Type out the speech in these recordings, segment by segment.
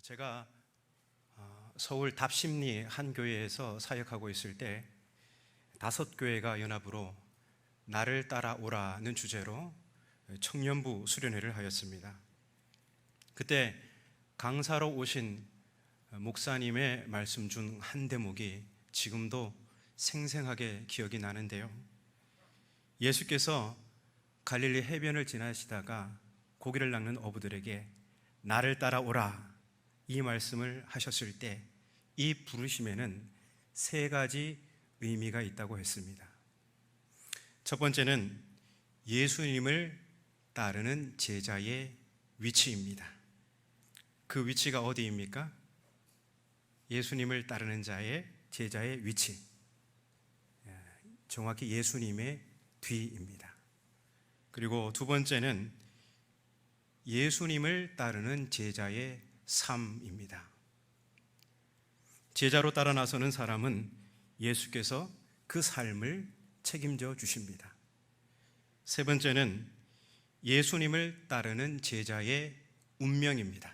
제가 서울 답심리 한 교회에서 사역하고 있을 때 5교회가 연합으로 나를 따라오라는 주제로 청년부 수련회를 하였습니다. 그때 강사로 오신 목사님의 말씀 중 한 대목이 지금도 생생하게 기억이 나는데요. 예수께서 갈릴리 해변을 지나시다가 고기를 낚는 어부들에게 나를 따라오라 이 말씀을 하셨을 때 이 부르심에는 3가지 의미가 있다고 했습니다. 첫 번째는 예수님을 따르는 제자의 위치입니다. 그 위치가 어디입니까? 예수님을 따르는 제자의 위치, 정확히 예수님의 뒤입니다. 그리고 두 번째는 예수님을 따르는 제자의 삶입니다. 제자로 따라 나서는 사람은 예수께서 그 삶을 책임져 주십니다. 세 번째는 예수님을 따르는 제자의 운명입니다.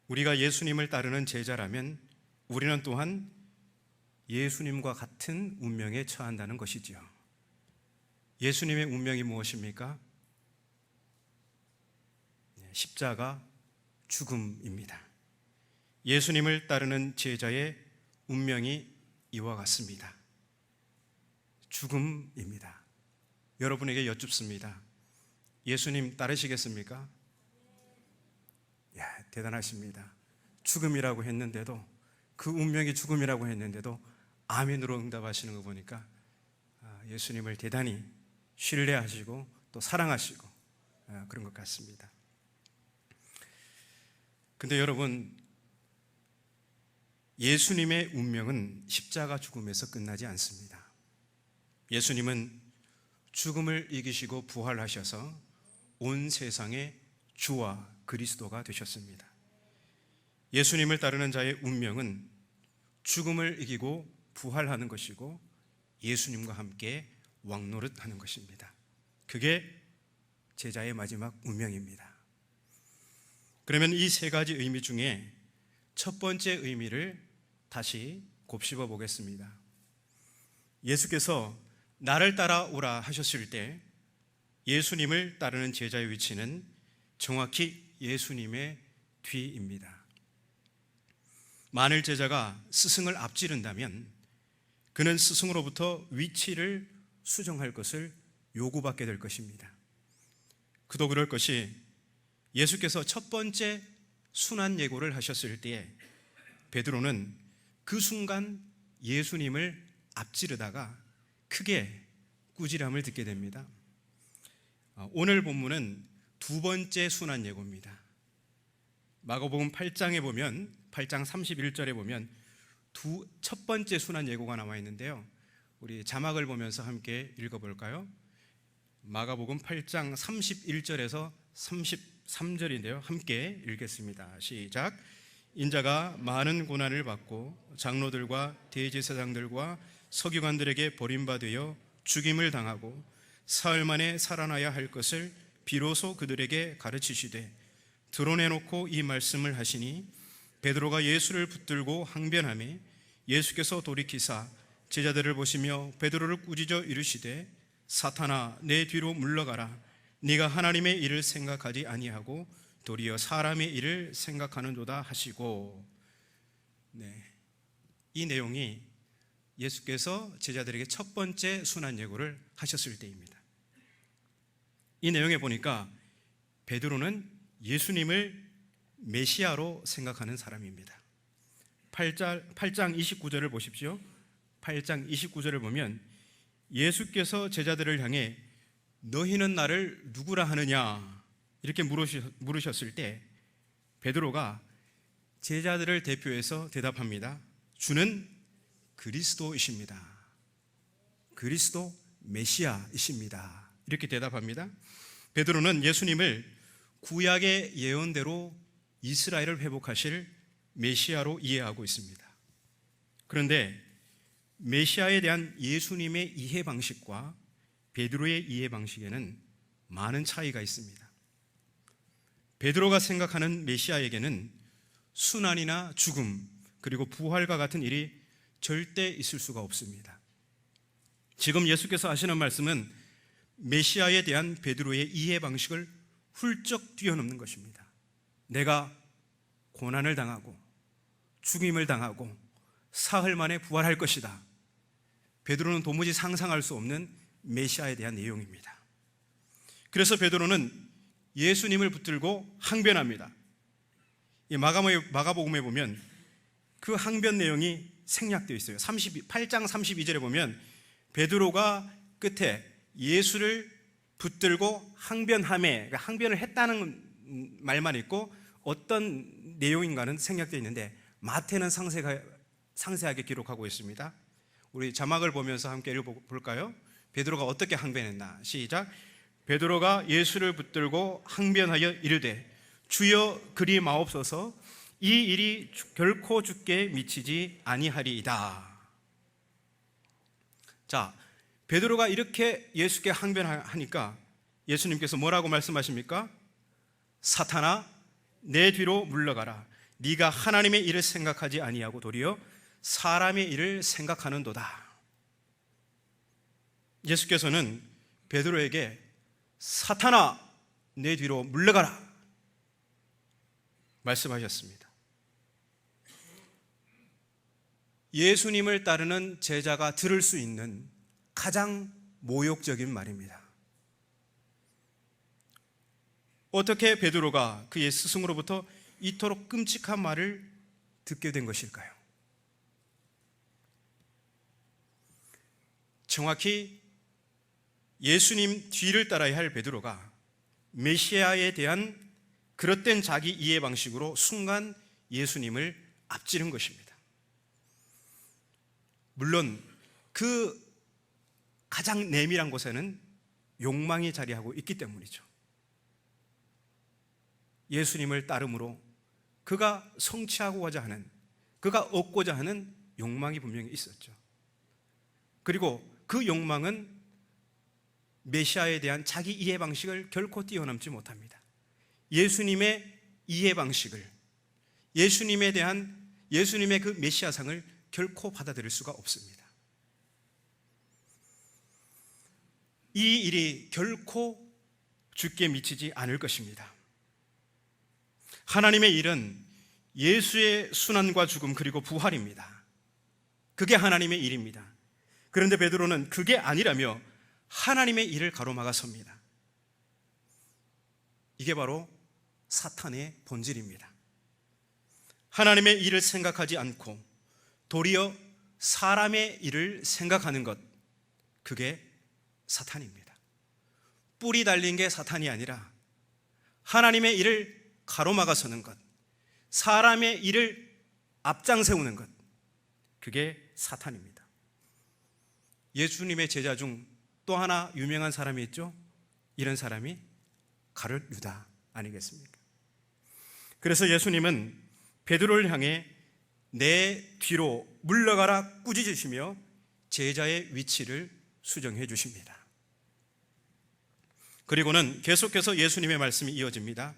우리가 예수님을 따르는 제자라면 우리는 또한 예수님과 같은 운명에 처한다는 것이지요. 예수님의 운명이 무엇입니까? 십자가 죽음입니다. 예수님을 따르는 제자의 운명이 이와 같습니다. 죽음입니다. 여러분에게 여쭙습니다. 예수님 따르시겠습니까? 대단하십니다. 죽음이라고 했는데도, 그 운명이 죽음이라고 했는데도 아멘으로 응답하시는 거 보니까 예수님을 대단히 신뢰하시고 또 사랑하시고 그런 것 같습니다. 근데 여러분, 예수님의 운명은 십자가 죽음에서 끝나지 않습니다. 예수님은 죽음을 이기시고 부활하셔서 온 세상의 주와 그리스도가 되셨습니다. 예수님을 따르는 자의 운명은 죽음을 이기고 부활하는 것이고 예수님과 함께 왕노릇하는 것입니다. 그게 제자의 마지막 운명입니다. 그러면 이 3가지 의미 중에 첫 번째 의미를 다시 곱씹어 보겠습니다. 예수께서 나를 따라오라 하셨을 때 예수님을 따르는 제자의 위치는 정확히 예수님의 뒤입니다. 만일 제자가 스승을 앞지른다면 그는 스승으로부터 위치를 수정할 것을 요구받게 될 것입니다. 그도 그럴 것이 예수께서 첫 번째 순환 예고를 하셨을 때에 베드로는 그 순간 예수님을 앞지르다가 크게 꾸지람을 듣게 됩니다. 오늘 본문은 2번째 순환 예고입니다. 마가복음 8장에 보면 8장 31절에 보면 첫 번째 순환 예고가 나와 있는데요. 우리 자막을 보면서 함께 읽어볼까요? 마가복음 8장 31절에서 33절인데요. 함께 읽겠습니다. 시작. 인자가 많은 고난을 받고 장로들과 대제사장들과 서기관들에게 버림받아 죽임을 당하고 사흘 만에 살아나야 할 것을 비로소 그들에게 가르치시되 드러내놓고 이 말씀을 하시니 베드로가 예수를 붙들고 항변하매 예수께서 돌이키사 제자들을 보시며 베드로를 꾸짖어 이르시되 사탄아 내 뒤로 물러가라. 네가 하나님의 일을 생각하지 아니하고 도리어 사람의 일을 생각하는도다 하시고, 이 내용이 예수께서 제자들에게 첫 번째 순환 예고를 하셨을 때입니다. 이 내용에 보니까 베드로는 예수님을 메시아로 생각하는 사람입니다. 8장 29절을 보십시오. 8장 29절을 보면 예수께서 제자들을 향해 너희는 나를 누구라 하느냐 이렇게 물으셨을 때 베드로가 제자들을 대표해서 대답합니다. 주는 그리스도이십니다. 그리스도 메시아이십니다. 이렇게 대답합니다. 베드로는 예수님을 구약의 예언대로 이스라엘을 회복하실 메시아로 이해하고 있습니다. 그런데 메시아에 대한 예수님의 이해 방식과 베드로의 이해 방식에는 많은 차이가 있습니다. 베드로가 생각하는 메시아에게는 순환이나 죽음, 그리고 부활과 같은 일이 절대 있을 수가 없습니다. 지금 예수께서 하시는 말씀은 메시아에 대한 베드로의 이해 방식을 훌쩍 뛰어넘는 것입니다. 내가 고난을 당하고 죽임을 당하고 사흘 만에 부활할 것이다. 베드로는 도무지 상상할 수 없는 메시아에 대한 내용입니다. 그래서 베드로는 예수님을 붙들고 항변합니다. 이 마가복음에 보면 그 항변 내용이 생략되어 있어요. 8장 32절에 보면 베드로가 끝에 예수를 붙들고 항변하매, 그러니까 항변을 했다는 말만 있고 어떤 내용인가는 생략되어 있는데 마태는 상세하게 기록하고 있습니다. 우리 자막을 보면서 함께 읽어볼까요? 베드로가 어떻게 항변했나? 시작. 베드로가 예수를 붙들고 항변하여 이르되 주여 그리 마옵소서, 이 일이 결코 주께 미치지 아니하리이다. 자, 베드로가 이렇게 예수께 항변하니까 예수님께서 뭐라고 말씀하십니까? 사탄아, 내 뒤로 물러가라. 네가 하나님의 일을 생각하지 아니하고 도리어 사람의 일을 생각하는도다. 예수께서는 베드로에게 사탄아, 내 뒤로 물러가라 말씀하셨습니다. 예수님을 따르는 제자가 들을 수 있는 가장 모욕적인 말입니다. 어떻게 베드로가 그의 스승으로부터 이토록 끔찍한 말을 듣게 된 것일까요? 정확히 예수님 뒤를 따라야 할 베드로가 메시아에 대한 그릇된 자기 이해 방식으로 순간 예수님을 앞지른 것입니다. 물론 그 가장 내밀한 곳에는 욕망이 자리하고 있기 때문이죠. 예수님을 따름으로 그가 성취하고자 하는, 그가 얻고자 하는 욕망이 분명히 있었죠. 그리고 그 욕망은 메시아에 대한 자기 이해 방식을 결코 뛰어넘지 못합니다. 예수님의 이해 방식을, 예수님에 대한 예수님의 그 메시아상을 결코 받아들일 수가 없습니다. 이 일이 결코 주께 미치지 않을 것입니다. 하나님의 일은 예수의 순환과 죽음 그리고 부활입니다. 그게 하나님의 일입니다. 그런데 베드로는 그게 아니라며 하나님의 일을 가로막아섭니다. 이게 바로 사탄의 본질입니다. 하나님의 일을 생각하지 않고 도리어 사람의 일을 생각하는 것, 그게 사탄입니다. 뿔이 달린 게 사탄이 아니라 하나님의 일을 가로막아서는 것, 사람의 일을 앞장세우는 것, 그게 사탄입니다. 예수님의 제자 중 또 하나 유명한 사람이 있죠. 이런 사람이 가룟 유다 아니겠습니까? 그래서 예수님은 베드로를 향해 내 뒤로 물러가라 꾸짖으시며 제자의 위치를 수정해 주십니다. 그리고는 계속해서 예수님의 말씀이 이어집니다.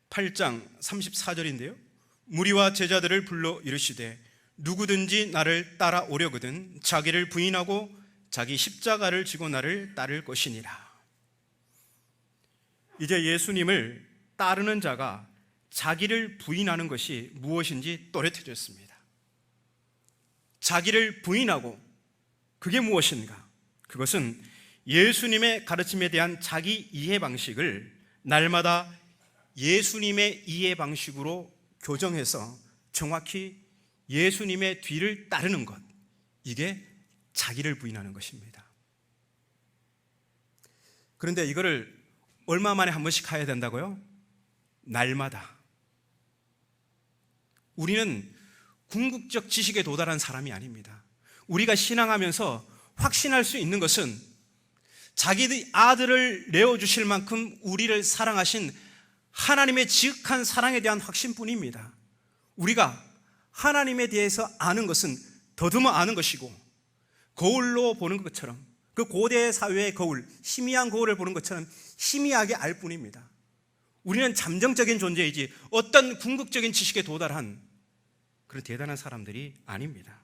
8장 34절인데요. 무리와 제자들을 불러 이르시되 누구든지 나를 따라오려거든 자기를 부인하고 자기 십자가를 지고 나를 따를 것이니라. 이제 예수님을 따르는 자가 자기를 부인하는 것이 무엇인지 또렷해졌습니다. 자기를 부인하고 그게 무엇인가? 그것은 예수님의 가르침에 대한 자기 이해 방식을 날마다 예수님의 이해 방식으로 교정해서 정확히 예수님의 뒤를 따르는 것, 이게 자기를 부인하는 것입니다. 그런데 이거를 얼마 만에 한 번씩 해야 된다고요? 날마다. 우리는 궁극적 지식에 도달한 사람이 아닙니다. 우리가 신앙하면서 확신할 수 있는 것은 자기 아들을 내어주실 만큼 우리를 사랑하신 하나님의 지극한 사랑에 대한 확신뿐입니다. 우리가 하나님에 대해서 아는 것은 더듬어 아는 것이고, 거울로 보는 것처럼, 그 고대 사회의 거울, 희미한 거울을 보는 것처럼 희미하게 알 뿐입니다. 우리는 잠정적인 존재이지 어떤 궁극적인 지식에 도달한 그런 대단한 사람들이 아닙니다.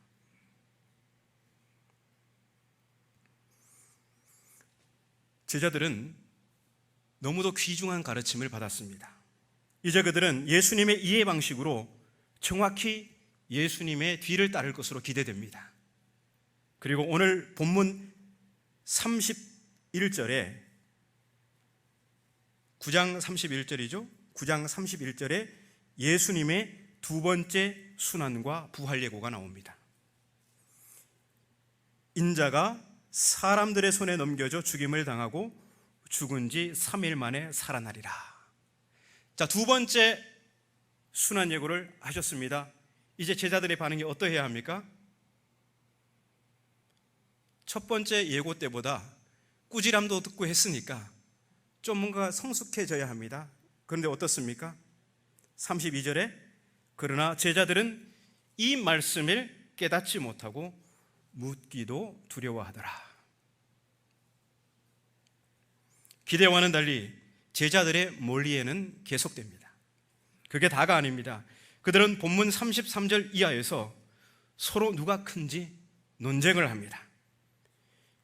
제자들은 너무도 귀중한 가르침을 받았습니다. 이제 그들은 예수님의 이해 방식으로 정확히 예수님의 뒤를 따를 것으로 기대됩니다. 그리고 오늘 본문 31절에 9장 31절이죠. 9장 31절에 예수님의 두 번째 순환과 부활 예고가 나옵니다. 인자가 사람들의 손에 넘겨져 죽임을 당하고 죽은 지 3일 만에 살아나리라. 자, 두 번째 순환 예고를 하셨습니다. 이제 제자들의 반응이 어떠해야 합니까? 첫 번째 예고 때보다 꾸지람도 듣고 했으니까 좀 뭔가 성숙해져야 합니다. 그런데 어떻습니까? 32절에 그러나 제자들은 이 말씀을 깨닫지 못하고 묻기도 두려워하더라. 기대와는 달리 제자들의 몰리에는 계속됩니다. 그게 다가 아닙니다. 그들은 본문 33절 이하에서 서로 누가 큰지 논쟁을 합니다.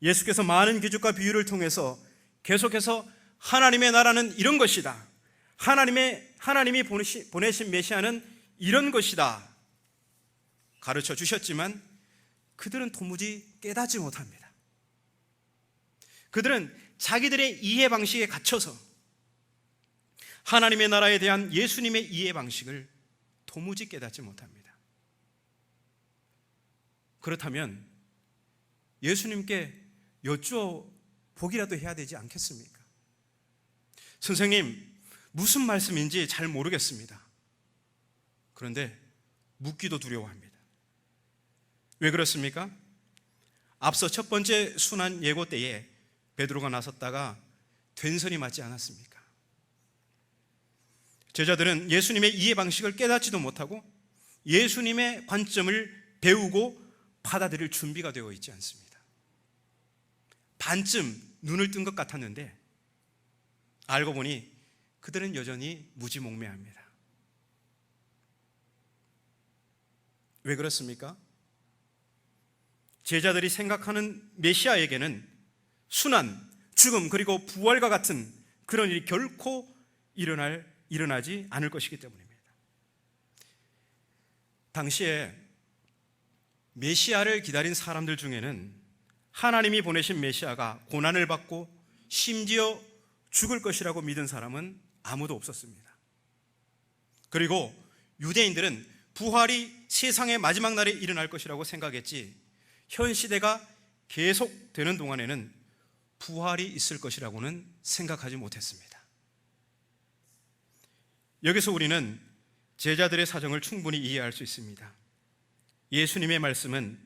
예수께서 많은 기적과 비유를 통해서 계속해서 하나님의 나라는 이런 것이다, 하나님이 보내신 메시아는 이런 것이다 가르쳐 주셨지만 그들은 도무지 깨닫지 못합니다. 그들은 자기들의 이해 방식에 갇혀서 하나님의 나라에 대한 예수님의 이해 방식을 도무지 깨닫지 못합니다. 그렇다면 예수님께 여쭈어보기라도 해야 되지 않겠습니까? 선생님, 무슨 말씀인지 잘 모르겠습니다. 그런데 묻기도 두려워합니다. 왜 그렇습니까? 앞서 첫 번째 순환 예고 때에 베드로가 나섰다가 된선이 맞지 않았습니까? 제자들은 예수님의 이해 방식을 깨닫지도 못하고 예수님의 관점을 배우고 받아들일 준비가 되어 있지 않습니다. 반쯤 눈을 뜬 것 같았는데 알고 보니 그들은 여전히 무지몽매합니다. 왜 그렇습니까? 제자들이 생각하는 메시아에게는 순환, 죽음, 그리고 부활과 같은 그런 일이 결코 일어나지 않을 것이기 때문입니다. 당시에 메시아를 기다린 사람들 중에는 하나님이 보내신 메시아가 고난을 받고 심지어 죽을 것이라고 믿은 사람은 아무도 없었습니다. 그리고 유대인들은 부활이 세상의 마지막 날에 일어날 것이라고 생각했지 현 시대가 계속되는 동안에는 부활이 있을 것이라고는 생각하지 못했습니다. 여기서 우리는 제자들의 사정을 충분히 이해할 수 있습니다. 예수님의 말씀은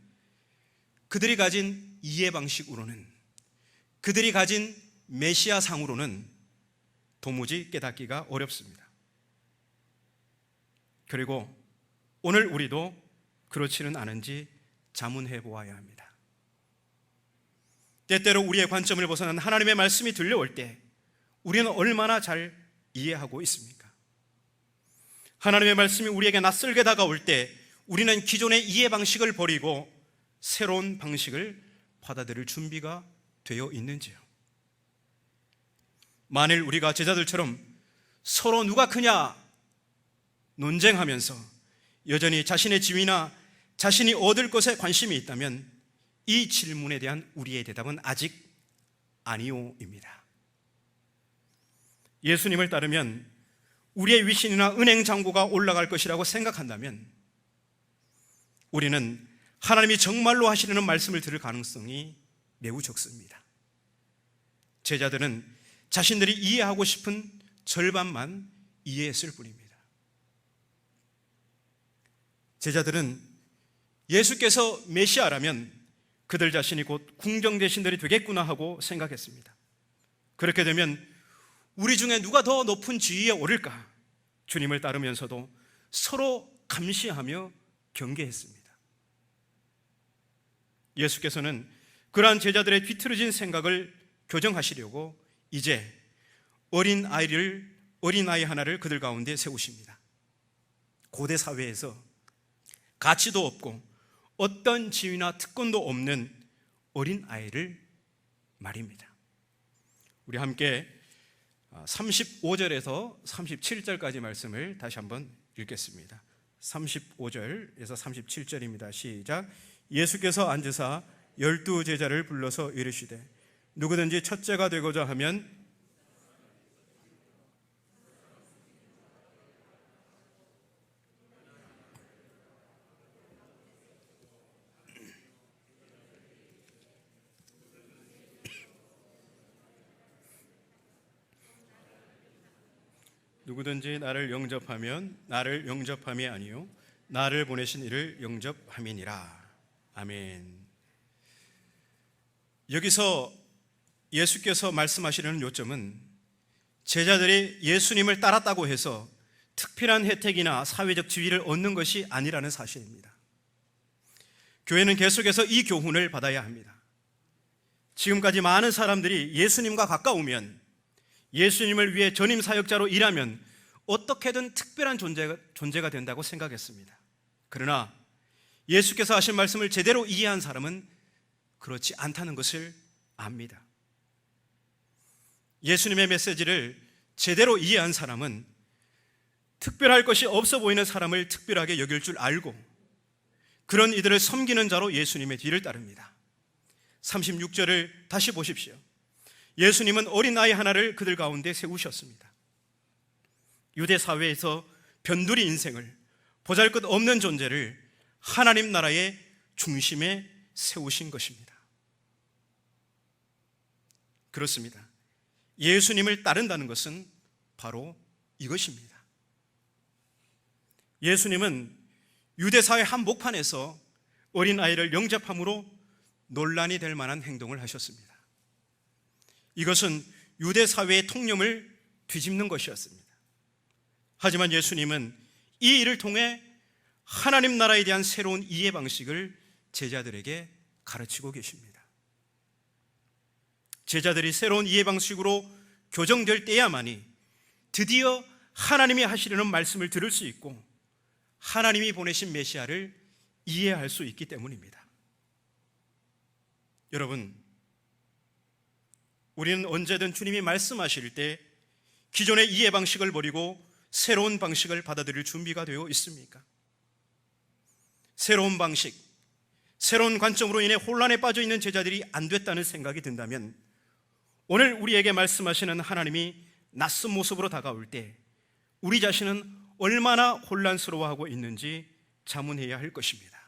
그들이 가진 이해 방식으로는, 그들이 가진 메시아상으로는 도무지 깨닫기가 어렵습니다. 그리고 오늘 우리도 그렇지는 않은지 자문해 보아야 합니다. 때때로 우리의 관점을 벗어난 하나님의 말씀이 들려올 때 우리는 얼마나 잘 이해하고 있습니까? 하나님의 말씀이 우리에게 낯설게 다가올 때 우리는 기존의 이해 방식을 버리고 새로운 방식을 받아들일 준비가 되어 있는지요? 만일 우리가 제자들처럼 서로 누가 크냐 논쟁하면서 여전히 자신의 지위나 자신이 얻을 것에 관심이 있다면 이 질문에 대한 우리의 대답은 아직 아니오입니다. 예수님을 따르면 우리의 위신이나 은행 잔고가 올라갈 것이라고 생각한다면 우리는 하나님이 정말로 하시려는 말씀을 들을 가능성이 매우 적습니다. 제자들은 자신들이 이해하고 싶은 절반만 이해했을 뿐입니다. 제자들은 예수께서 메시아라면 그들 자신이 곧 궁정대신들이 되겠구나 하고 생각했습니다. 그렇게 되면 우리 중에 누가 더 높은 지위에 오를까? 주님을 따르면서도 서로 감시하며 경계했습니다. 예수께서는 그러한 제자들의 뒤틀어진 생각을 교정하시려고 이제 어린 아이를 어린아이 하나를 그들 가운데 세우십니다. 고대 사회에서 가치도 없고 어떤 지위나 특권도 없는 어린아이를 말입니다. 우리 함께 35절에서 37절까지 말씀을 다시 한번 읽겠습니다. 35절에서 37절입니다. 시작. 예수께서 앉으사 12 제자를 불러서 이르시되 누구든지 첫째가 되고자 하면 누구든지 나를 영접하면 나를 영접함이 아니요 나를 보내신 이를 영접함이니라. 아멘. 여기서 예수께서 말씀하시려는 요점은 제자들이 예수님을 따랐다고 해서 특별한 혜택이나 사회적 지위를 얻는 것이 아니라는 사실입니다. 교회는 계속해서 이 교훈을 받아야 합니다. 지금까지 많은 사람들이 예수님과 가까우면, 예수님을 위해 전임 사역자로 일하면 어떻게든 특별한 존재가 된다고 생각했습니다. 그러나 예수께서 하신 말씀을 제대로 이해한 사람은 그렇지 않다는 것을 압니다. 예수님의 메시지를 제대로 이해한 사람은 특별할 것이 없어 보이는 사람을 특별하게 여길 줄 알고 그런 이들을 섬기는 자로 예수님의 뒤를 따릅니다. 36절을 다시 보십시오. 예수님은 어린아이 하나를 그들 가운데 세우셨습니다. 유대 사회에서 변두리 인생을, 보잘것없는 존재를 하나님 나라의 중심에 세우신 것입니다. 그렇습니다. 예수님을 따른다는 것은 바로 이것입니다. 예수님은 유대사회 한복판에서 어린아이를 영접함으로 논란이 될 만한 행동을 하셨습니다. 이것은 유대사회의 통념을 뒤집는 것이었습니다. 하지만 예수님은 이 일을 통해 하나님 나라에 대한 새로운 이해 방식을 제자들에게 가르치고 계십니다. 제자들이 새로운 이해 방식으로 교정될 때야만이 드디어 하나님이 하시려는 말씀을 들을 수 있고 하나님이 보내신 메시아를 이해할 수 있기 때문입니다. 여러분, 우리는 언제든 주님이 말씀하실 때 기존의 이해 방식을 버리고 새로운 방식을 받아들일 준비가 되어 있습니까? 새로운 방식, 새로운 관점으로 인해 혼란에 빠져 있는 제자들이 안 됐다는 생각이 든다면 오늘 우리에게 말씀하시는 하나님이 낯선 모습으로 다가올 때 우리 자신은 얼마나 혼란스러워하고 있는지 자문해야 할 것입니다.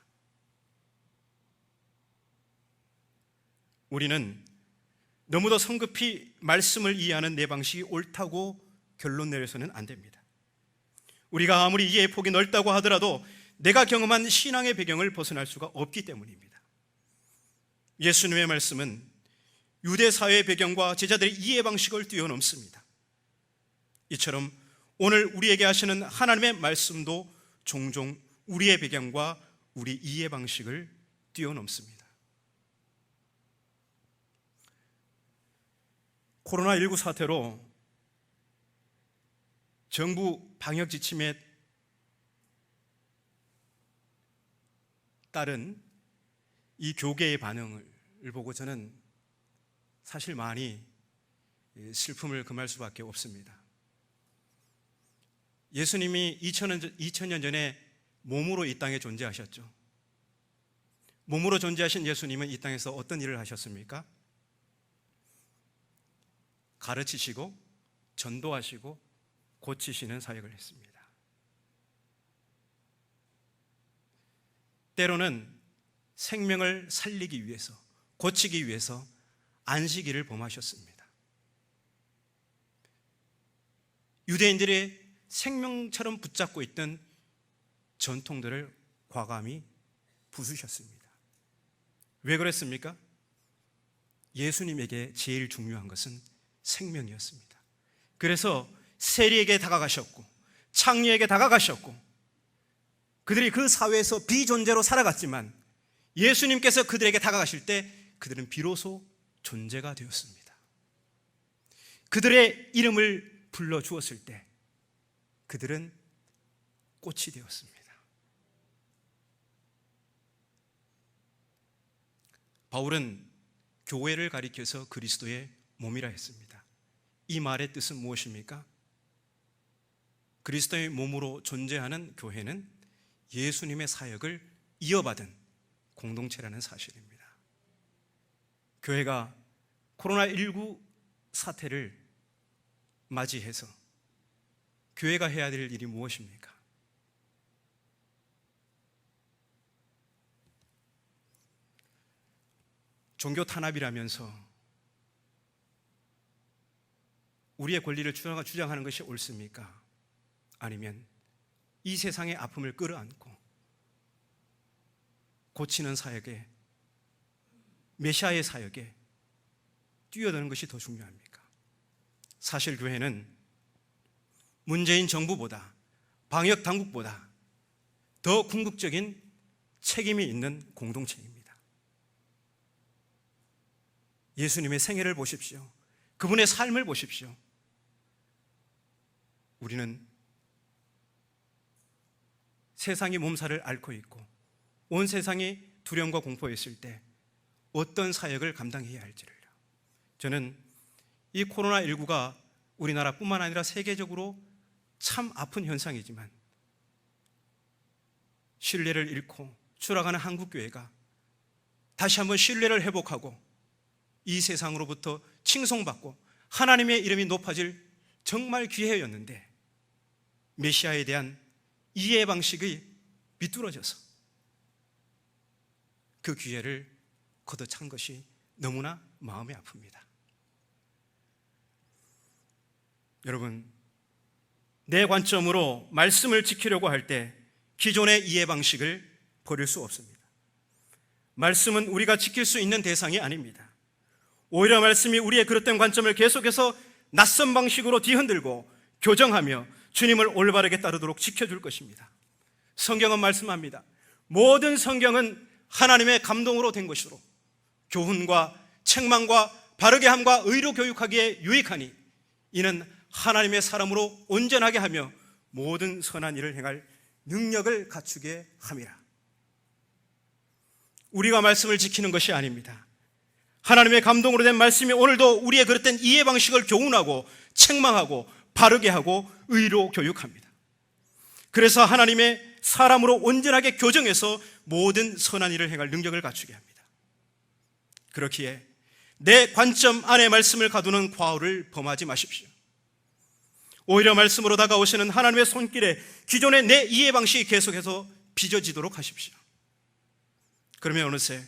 우리는 너무도 성급히 말씀을 이해하는 내 방식이 옳다고 결론 내려서는 안 됩니다. 우리가 아무리 이해의 폭이 넓다고 하더라도 내가 경험한 신앙의 배경을 벗어날 수가 없기 때문입니다. 예수님의 말씀은 유대 사회의 배경과 제자들의 이해 방식을 뛰어넘습니다. 이처럼 오늘 우리에게 하시는 하나님의 말씀도 종종 우리의 배경과 우리 이해 방식을 뛰어넘습니다. 코로나19 사태로 정부 방역 지침에 따른 이 교계의 반응을 보고 저는 사실 많이 슬픔을 금할 수밖에 없습니다. 예수님이 2000년 전에 몸으로 이 땅에 존재하셨죠. 몸으로 존재하신 예수님은 이 땅에서 어떤 일을 하셨습니까? 가르치시고 전도하시고 고치시는 사역을 했습니다. 때로는 생명을 살리기 위해서, 고치기 위해서 안식일을 범하셨습니다. 유대인들의 생명처럼 붙잡고 있던 전통들을 과감히 부수셨습니다. 왜 그랬습니까? 예수님에게 제일 중요한 것은 생명이었습니다. 그래서 세리에게 다가가셨고 창녀에게 다가가셨고 그들이 그 사회에서 비존재로 살아갔지만 예수님께서 그들에게 다가가실 때 그들은 비로소 존재가 되었습니다. 그들의 이름을 불러주었을 때 그들은 꽃이 되었습니다. 바울은 교회를 가리켜서 그리스도의 몸이라 했습니다. 이 말의 뜻은 무엇입니까? 그리스도의 몸으로 존재하는 교회는 예수님의 사역을 이어받은 공동체라는 사실입니다. 교회가 코로나19 사태를 맞이해서 교회가 해야 될 일이 무엇입니까? 종교 탄압이라면서 우리의 권리를 주장하는 것이 옳습니까? 아니면 이 세상의 아픔을 끌어안고 고치는 사역에, 메시아의 사역에 뛰어드는 것이 더 중요합니까? 사실 교회는 문재인 정부보다, 방역 당국보다 더 궁극적인 책임이 있는 공동체입니다. 예수님의 생애를 보십시오. 그분의 삶을 보십시오. 우리는 세상이 몸살을 앓고 있고 온 세상이 두려움과 공포에 있을 때 어떤 사역을 감당해야 할지를요. 저는 이 코로나19가 우리나라뿐만 아니라 세계적으로 참 아픈 현상이지만 신뢰를 잃고 추락하는 한국교회가 다시 한번 신뢰를 회복하고 이 세상으로부터 칭송받고 하나님의 이름이 높아질 정말 기회였는데 메시아에 대한 이해 방식이 비뚤어져서 그 기회를 걷어찬 것이 너무나 마음이 아픕니다. 여러분, 내 관점으로 말씀을 지키려고 할 때 기존의 이해 방식을 버릴 수 없습니다. 말씀은 우리가 지킬 수 있는 대상이 아닙니다. 오히려 말씀이 우리의 그릇된 관점을 계속해서 낯선 방식으로 뒤흔들고 교정하며 주님을 올바르게 따르도록 지켜줄 것입니다. 성경은 말씀합니다. 모든 성경은 하나님의 감동으로 된 것으로 교훈과 책망과 바르게 함과 의로 교육하기에 유익하니 이는 하나님의 사람으로 온전하게 하며 모든 선한 일을 행할 능력을 갖추게 함이라. 우리가 말씀을 지키는 것이 아닙니다. 하나님의 감동으로 된 말씀이 오늘도 우리의 그릇된 이해 방식을 교훈하고 책망하고 바르게 하고 의로 교육합니다. 그래서 하나님의 사람으로 온전하게 교정해서 모든 선한 일을 행할 능력을 갖추게 합니다. 그렇기에 내 관점 안에 말씀을 가두는 과오를 범하지 마십시오. 오히려 말씀으로 다가오시는 하나님의 손길에 기존의 내 이해 방식이 계속해서 빚어지도록 하십시오. 그러면 어느새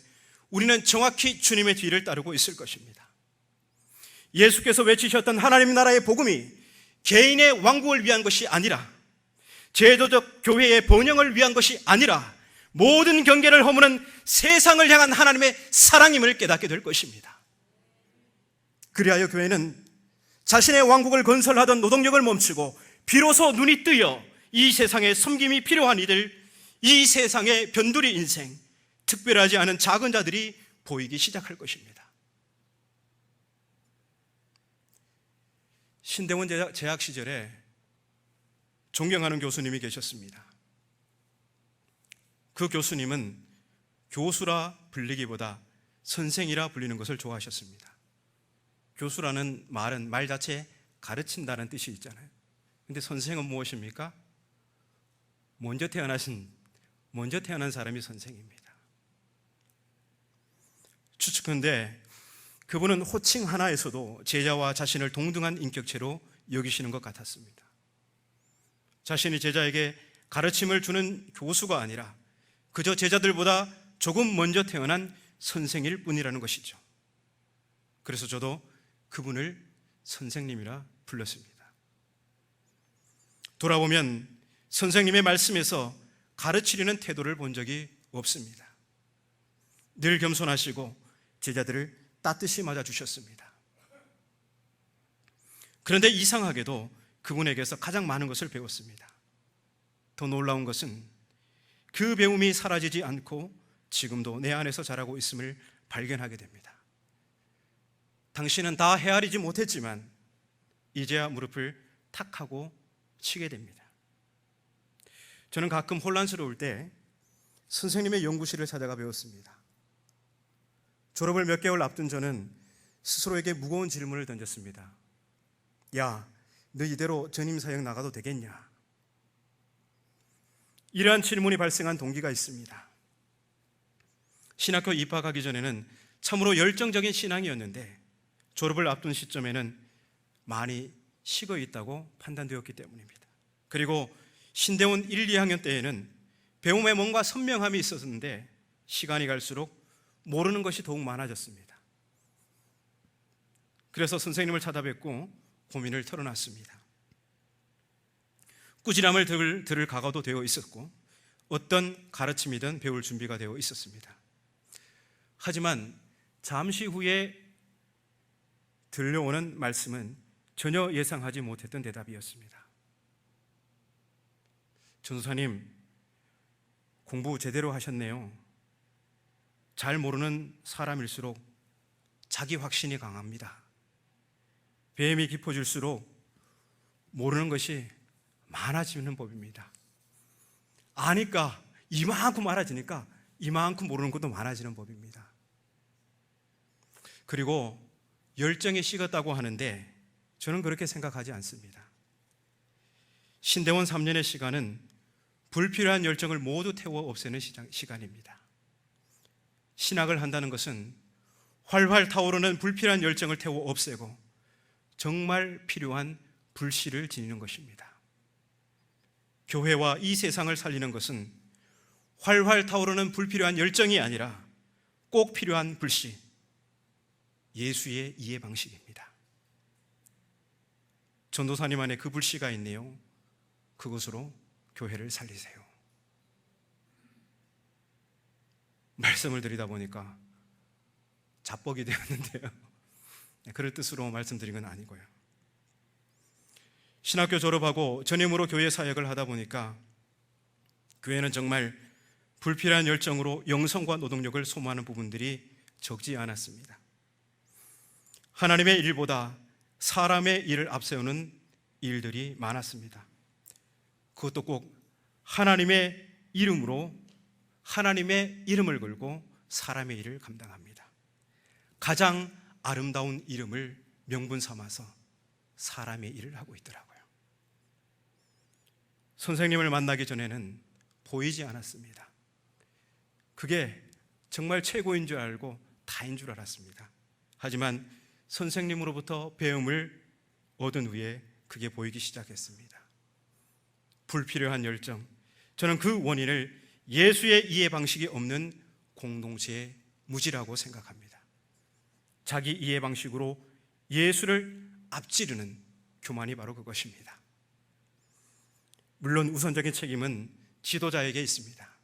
우리는 정확히 주님의 뒤를 따르고 있을 것입니다. 예수께서 외치셨던 하나님 나라의 복음이 개인의 왕국을 위한 것이 아니라 제도적 교회의 번영을 위한 것이 아니라 모든 경계를 허무는 세상을 향한 하나님의 사랑임을 깨닫게 될 것입니다. 그리하여 교회는 자신의 왕국을 건설하던 노동력을 멈추고 비로소 눈이 뜨여 이 세상에 섬김이 필요한 이들, 이 세상의 변두리 인생, 특별하지 않은 작은 자들이 보이기 시작할 것입니다. 신대원 재학 시절에 존경하는 교수님이 계셨습니다. 그 교수님은 교수라 불리기보다 선생이라 불리는 것을 좋아하셨습니다. 교수라는 말은 말 자체에 가르친다는 뜻이 있잖아요. 그런데 선생은 무엇입니까? 먼저 태어난 사람이 선생입니다. 추측컨대 그분은 호칭 하나에서도 제자와 자신을 동등한 인격체로 여기시는 것 같았습니다. 자신이 제자에게 가르침을 주는 교수가 아니라 그저 제자들보다 조금 먼저 태어난 선생일 뿐이라는 것이죠. 그래서 저도 그분을 선생님이라 불렀습니다. 돌아보면 선생님의 말씀에서 가르치려는 태도를 본 적이 없습니다. 늘 겸손하시고 제자들을 따뜻이 맞아주셨습니다. 그런데 이상하게도 그분에게서 가장 많은 것을 배웠습니다. 더 놀라운 것은 그 배움이 사라지지 않고 지금도 내 안에서 자라고 있음을 발견하게 됩니다. 당신은 다 헤아리지 못했지만 이제야 무릎을 탁하고 치게 됩니다. 저는 가끔 혼란스러울 때 선생님의 연구실을 찾아가 배웠습니다. 졸업을 몇 개월 앞둔 저는 스스로에게 무거운 질문을 던졌습니다. 야, 너 이대로 전임 사역 나가도 되겠냐? 이러한 질문이 발생한 동기가 있습니다. 신학교 입학하기 전에는 참으로 열정적인 신앙이었는데 졸업을 앞둔 시점에는 많이 식어 있다고 판단되었기 때문입니다. 그리고 신대원 1, 2학년 때에는 배움에 뭔가 선명함이 있었는데 시간이 갈수록 모르는 것이 더욱 많아졌습니다. 그래서 선생님을 찾아뵙고 고민을 털어놨습니다. 꾸지람을 들을 각오도 되어 있었고 어떤 가르침이든 배울 준비가 되어 있었습니다. 하지만 잠시 후에 들려오는 말씀은 전혀 예상하지 못했던 대답이었습니다. 전도사님, 공부 제대로 하셨네요. 잘 모르는 사람일수록 자기 확신이 강합니다. 배움이 깊어질수록 모르는 것이 많아지는 법입니다. 아니까 이만큼 알아지니까 이만큼 모르는 것도 많아지는 법입니다. 그리고 열정이 식었다고 하는데 저는 그렇게 생각하지 않습니다. 신대원 3년의 시간은 불필요한 열정을 모두 태워 없애는 시간입니다. 신학을 한다는 것은 활활 타오르는 불필요한 열정을 태워 없애고 정말 필요한 불씨를 지니는 것입니다. 교회와 이 세상을 살리는 것은 활활 타오르는 불필요한 열정이 아니라 꼭 필요한 불씨, 예수의 이해 방식입니다. 전도사님 안에 그 불씨가 있네요. 그것으로 교회를 살리세요. 말씀을 드리다 보니까 자뻑이 되었는데요. 그럴 뜻으로 말씀드린 건 아니고요. 신학교 졸업하고 전임으로 교회 사역을 하다 보니까 교회는 정말 불필요한 열정으로 영성과 노동력을 소모하는 부분들이 적지 않았습니다. 하나님의 일보다 사람의 일을 앞세우는 일들이 많았습니다. 그것도 꼭 하나님의 이름으로 하나님의 이름을 걸고 사람의 일을 감당합니다. 가장 아름다운 이름을 명분 삼아서 사람의 일을 하고 있더라고요. 선생님을 만나기 전에는 보이지 않았습니다. 그게 정말 최고인 줄 알고 다인 줄 알았습니다. 하지만 선생님으로부터 배움을 얻은 후에 그게 보이기 시작했습니다. 불필요한 열정, 저는 그 원인을 예수의 이해 방식이 없는 공동체의 무지라고 생각합니다. 자기 이해 방식으로 예수를 앞지르는 교만이 바로 그것입니다. 물론 우선적인 책임은 지도자에게 있습니다.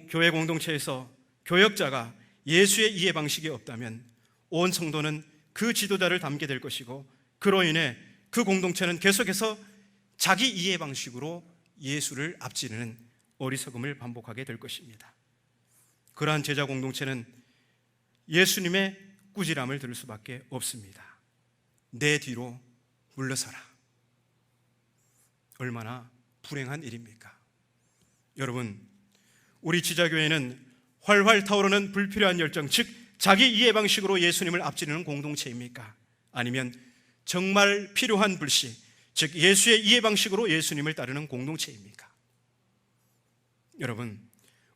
교회 공동체에서 교역자가 예수의 이해 방식이 없다면 온 성도는 그 지도자를 닮게 될 것이고 그로 인해 그 공동체는 계속해서 자기 이해 방식으로 예수를 앞지르는 어리석음을 반복하게 될 것입니다. 그러한 제자 공동체는 예수님의 꾸지람을 들을 수밖에 없습니다. 내 뒤로 물러서라. 얼마나 불행한 일입니까? 여러분, 우리 지자교회는 활활 타오르는 불필요한 열정, 즉 자기 이해 방식으로 예수님을 앞지르는 공동체입니까? 아니면 정말 필요한 불씨, 즉 예수의 이해 방식으로 예수님을 따르는 공동체입니까? 여러분,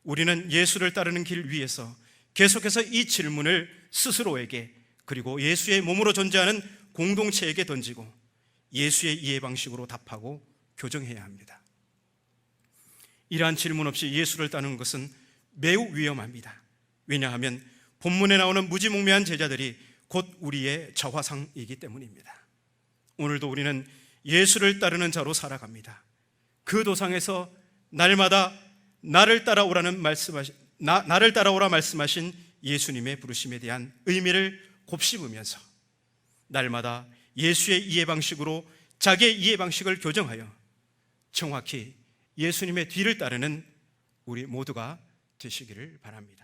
우리는 예수를 따르는 길 위에서 계속해서 이 질문을 스스로에게 그리고 예수의 몸으로 존재하는 공동체에게 던지고 예수의 이해 방식으로 답하고 교정해야 합니다. 이러한 질문 없이 예수를 따르는 것은 매우 위험합니다. 왜냐하면 본문에 나오는 무지몽매한 제자들이 곧 우리의 저화상이기 때문입니다. 오늘도 우리는 예수를 따르는 자로 살아갑니다. 그 도상에서 날마다 나를 따라오라 말씀하신 예수님의 부르심에 대한 의미를 곱씹으면서 날마다 예수의 이해 방식으로 자기의 이해 방식을 교정하여 정확히 예수님의 뒤를 따르는 우리 모두가 되시기를 바랍니다.